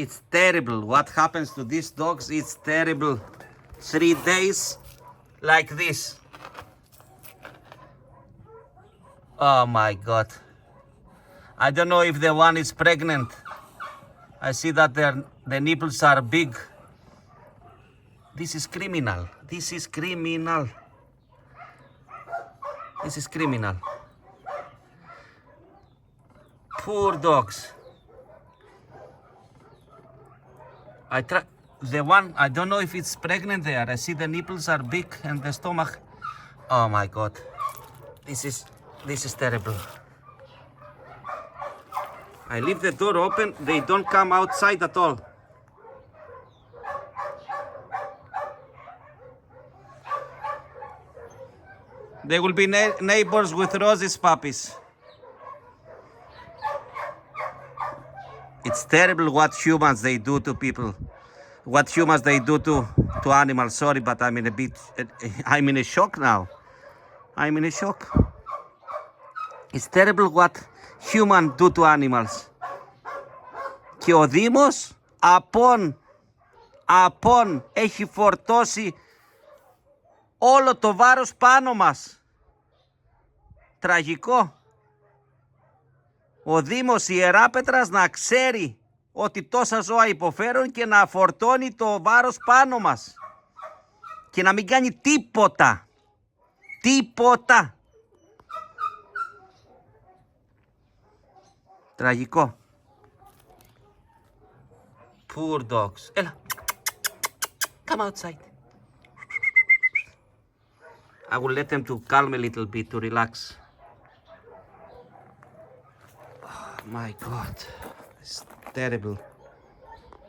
It's terrible. What happens to these dogs? It's terrible. 3 days like this. Oh my God. I don't know if the one is pregnant. I see that the nipples are big. This is criminal. This is criminal. This is criminal. Poor dogs. The one, I don't know if it's pregnant there. I see the nipples are big and the stomach. Oh my God. This is terrible. I leave the door open. They don't come outside at all. They will be neighbors with Rose's puppies. It's terrible what humans they do to people. What humans they do to animals. Sorry, but I'm in a shock now. I'm in a shock. It's terrible what humans do to animals. Και ο Δήμος απόν έχει φορτώσει όλο το βάρος πάνω μας. Τραγικό. Ο Δήμος Ιεράπετρας να ξέρει ότι τόσα ζώα υποφέρουν και να φορτώνει το βάρος πάνω μας. Και να μην κάνει τίποτα. Τίποτα. Τραγικό. Poor dogs. Έλα. Come outside. I will let them to calm a little bit, to relax. Oh my God. It's terrible.